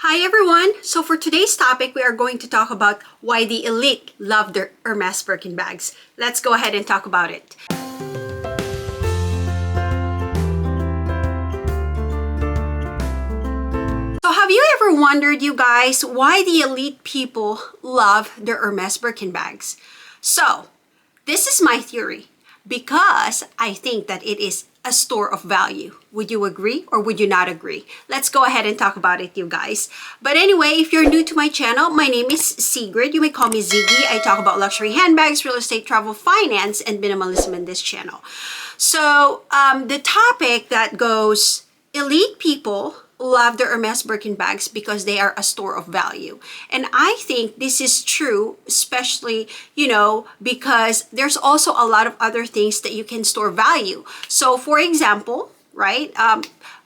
Hi everyone! So for today's topic, we are going to talk about why the elite love their Hermes Birkin bags. Let's go ahead and talk about it. So have you ever wondered, you guys, why the elite people love their Hermes Birkin bags? So this is my theory, because I think that it is a store of value. Would you agree or would you not agree? Let's go ahead and talk about it, you guys. But anyway, if you're new to my channel, my name is Sigrid. You may call me Ziggy. I talk about luxury handbags, real estate, travel, finance, and minimalism in this channel. So the topic that goes, elite people love their Hermes Birkin bags because they are a store of value. And I think this is true, especially, because there's also a lot of other things that you can store value. So for example, right,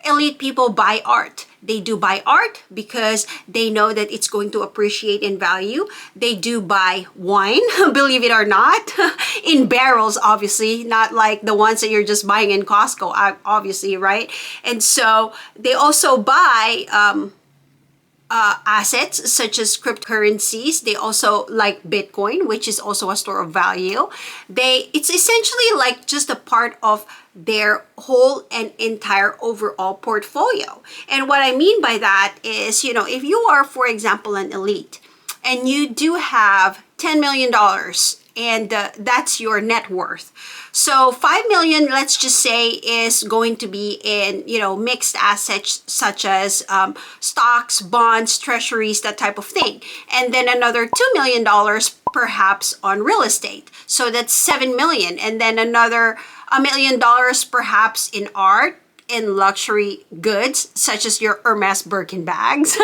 elite people buy art. They do buy art because they know that it's going to appreciate in value. They do buy wine, believe it or not, in barrels, obviously, not like the ones that you're just buying in Costco, obviously, right? And so they also buy assets such as cryptocurrencies. They also like Bitcoin, which is also a store of value. It's essentially like just a part of their whole and entire overall portfolio. And what I mean by that is, if you are, for example, an elite and you do have $10 million and that's your net worth. So 5 million, let's just say, is going to be in, mixed assets such as stocks, bonds, treasuries, that type of thing. And then another $2 million perhaps on real estate. So that's 7 million. And then another $1 million perhaps in art, in luxury goods such as your Hermes Birkin bags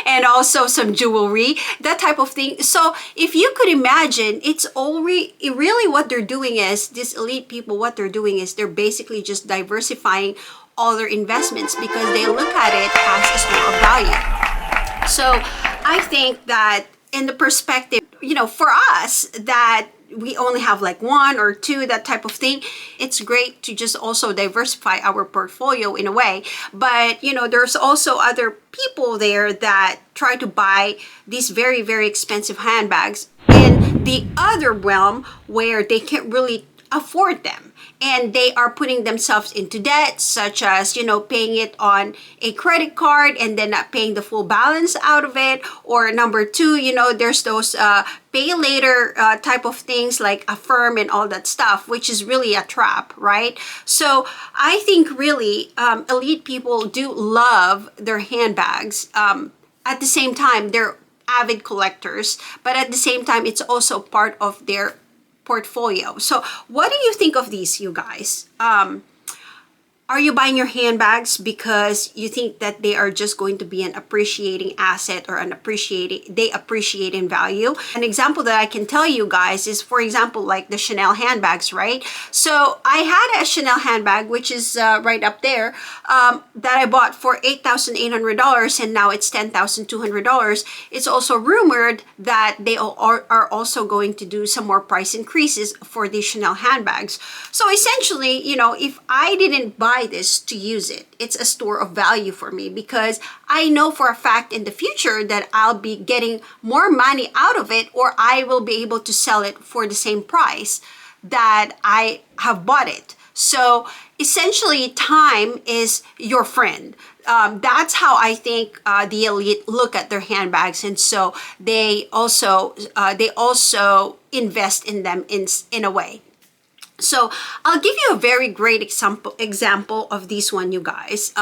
and also some jewelry, that type of thing. So if you could imagine, it's really what they're doing is, these elite people, what they're doing is they're basically just diversifying all their investments because they look at it as a store of value. So I think that in the perspective, for us that we only have like one or two, that type of thing, it's great to just also diversify our portfolio in a way. But there's also other people there that try to buy these very, very expensive handbags in the other realm where they can't really afford them. And they are putting themselves into debt, such as, paying it on a credit card and then not paying the full balance out of it. Or number two, there's those pay later type of things like Affirm and all that stuff, which is really a trap, right? So I think really elite people do love their handbags. At the same time, they're avid collectors, but at the same time, it's also part of their portfolio. So what do you think of these, you guys? Are you buying your handbags because you think that they are just going to be an appreciating asset or they appreciate in value? An example that I can tell you guys is, for example, like the Chanel handbags, right? So I had a Chanel handbag, which is right up there, that I bought for $8,800 and now it's $10,200. It's also rumored that they are also going to do some more price increases for the Chanel handbags. So essentially, if I didn't buy this to use it, it's a store of value for me because I know for a fact in the future that I'll be getting more money out of it, or I will be able to sell it for the same price that I have bought it. So essentially, time is your friend. That's how I think the elite look at their handbags, and so they also invest in them in a way. So I'll give you a very great example of this one, you guys.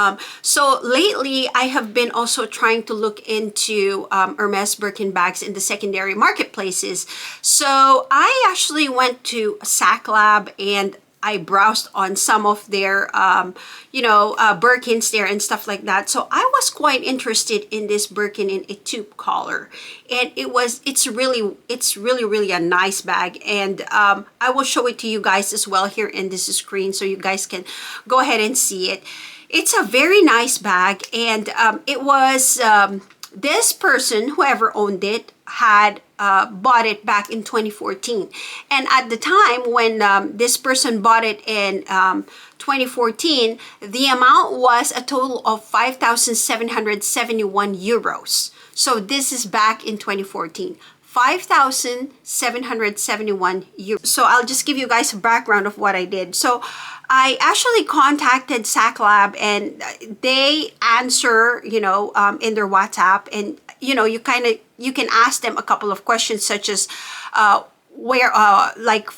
So lately, I have been also trying to look into Hermes Birkin bags in the secondary marketplaces. So I actually went to Sac Lab and I browsed on some of their, Birkins there and stuff like that. So I was quite interested in this Birkin in a tube collar, and it's really a nice bag. And I will show it to you guys as well here in this screen, so you guys can go ahead and see it. It's a very nice bag, and it was this person, whoever owned it, had bought it back in 2014. And at the time when this person bought it in 2014, the amount was a total of 5,771 euros. So this is back in 2014. 5,771 euros. So I'll just give you guys a background of what I did. So I actually contacted SACLab, and they answer, in their WhatsApp, and you can ask them a couple of questions, such as where like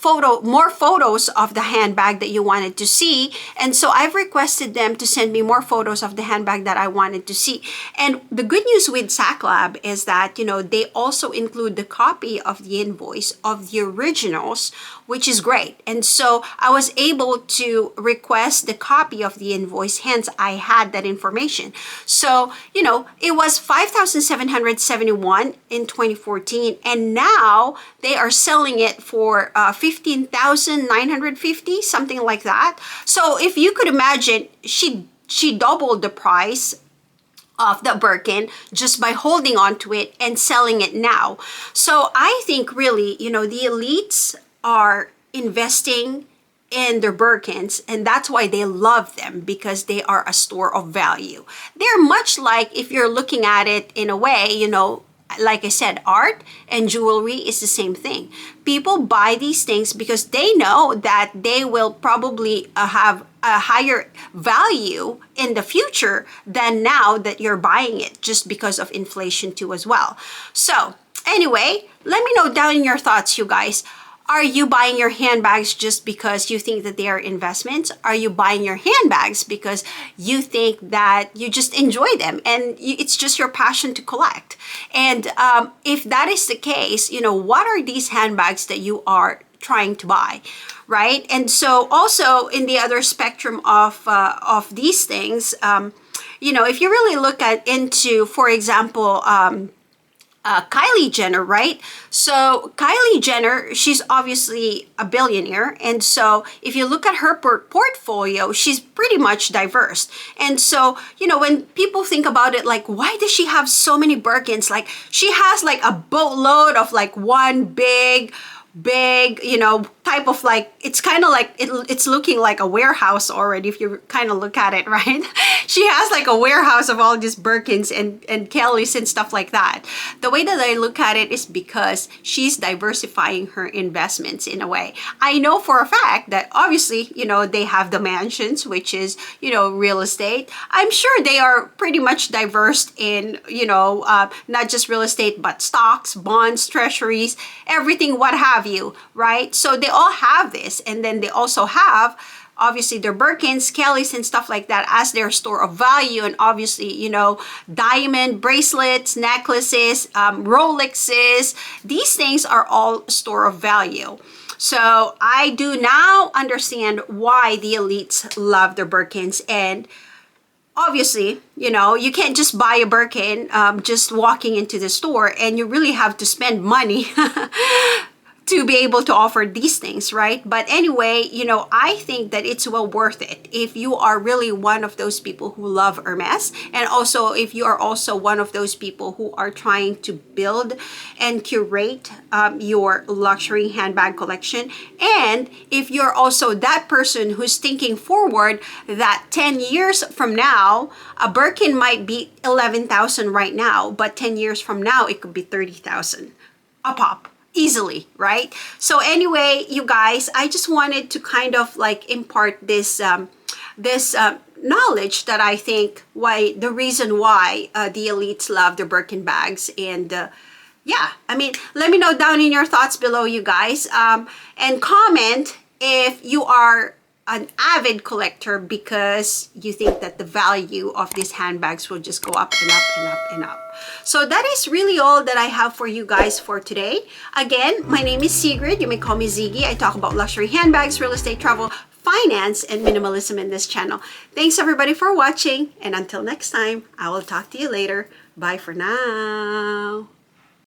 more photos of the handbag that you wanted to see. And so I've requested them to send me more photos of the handbag that I wanted to see. And the good news with SACLab is that they also include the copy of the invoice of the originals, which is great. And so I was able to request the copy of the invoice, hence I had that information. So it was 5,771 in 2014, and now they are selling it for 15,950, something like that. So if you could imagine, she doubled the price of the Birkin just by holding on to it and selling it now. So I think really, the elites are investing in their Birkins, and that's why they love them, because they are a store of value. They're much like, if you're looking at it in a way, like I said, art and jewelry is the same thing. People buy these things because they know that they will probably have a higher value in the future than now that you're buying it, just because of inflation too as well. So anyway, let me know down in your thoughts, you guys. Are you buying your handbags just because you think that they are investments? Are you buying your handbags because you think that you just enjoy them and it's just your passion to collect? And if that is the case, what are these handbags that you are trying to buy, right? And so also in the other spectrum of these things, if you really look into, for example, Kylie Jenner, right? So Kylie Jenner, she's obviously a billionaire. And so if you look at her portfolio, she's pretty much diverse. And so, when people think about it, like, why does she have so many Birkins? Like, she has like a boatload of like one big, type of, like, it's kind of like it's looking like a warehouse already if you kind of look at it, right? She has like a warehouse of all these Birkins and Kellys and stuff like that. The way that I look at it is because she's diversifying her investments in a way. I know for a fact that obviously, they have the mansions, which is, real estate. I'm sure they are pretty much diverse in, not just real estate, but stocks, bonds, treasuries, everything, what have you, right? So they all have this, and then they also have obviously their Birkins, Kellys, and stuff like that as their store of value. And obviously, diamond bracelets, necklaces, Rolexes, these things are all store of value. So I do now understand why the elites love their Birkins. And obviously, you can't just buy a Birkin just walking into the store, and you really have to spend money to be able to offer these things, right? But anyway, I think that it's well worth it if you are really one of those people who love Hermes, and also if you are also one of those people who are trying to build and curate your luxury handbag collection. And if you're also that person who's thinking forward that 10 years from now, a Birkin might be 11,000 right now, but 10 years from now, it could be 30,000 a pop. Easily, right? So anyway, you guys, I just wanted to kind of like impart this knowledge that I think the reason why the elites love the Birkin bags. And let me know down in your thoughts below, you guys, and comment if you are an avid collector because you think that the value of these handbags will just go up and up and up and up. So that is really all that I have for you guys for today. Again, my name is Sigrid. You may call me Ziggy. I talk about luxury handbags, real estate, travel, finance, and minimalism in this channel. Thanks everybody for watching, and until next time, I will talk to you later. Bye for now.